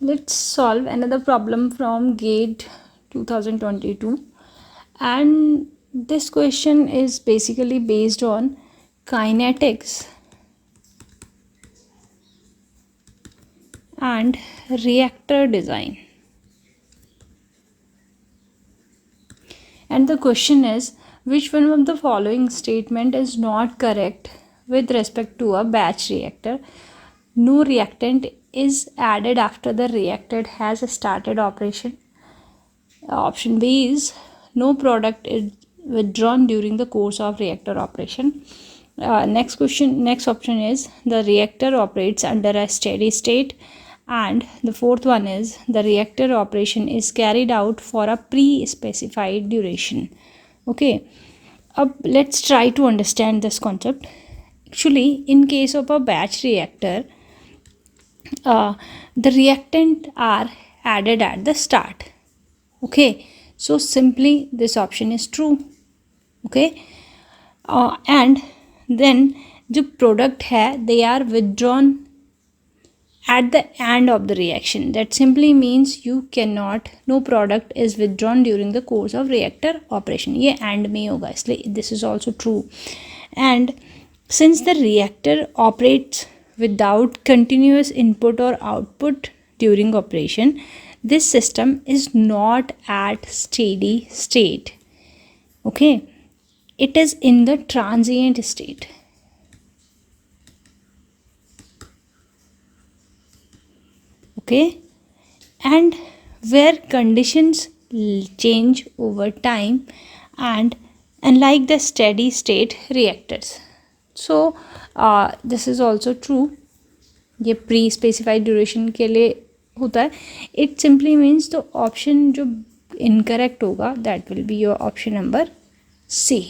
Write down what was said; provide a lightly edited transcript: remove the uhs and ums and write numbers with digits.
Let's solve another problem from GATE 2022, and this question is basically based on kinetics and reactor design. And the question is, which one of the following statement is not correct with respect to a batch reactor? No reactant is added after the reactor has started operation. Option B is no product is withdrawn during the course of reactor operation. Next option is the reactor operates under a steady state, and the fourth one is the reactor operation is carried out for a pre-specified duration. Okay, let's try to understand this concept. Actually, in case of a batch reactor, the reactant are added at the start. Okay, so simply this option is true. Okay, and then the product hai they are withdrawn at the end of the reaction. That simply means you cannot, no product is withdrawn during the course of reactor operation. ये end में होगा, इसलिए this is also true. And since the reactor operates without continuous input or output during operation, this system is not at steady state. Okay, it is in the transient state. Okay, and where conditions change over time, and unlike the steady state reactors. So this is also true. ये pre specified duration के लिए होता है. It simply means the option जो incorrect होगा that will be your option number C.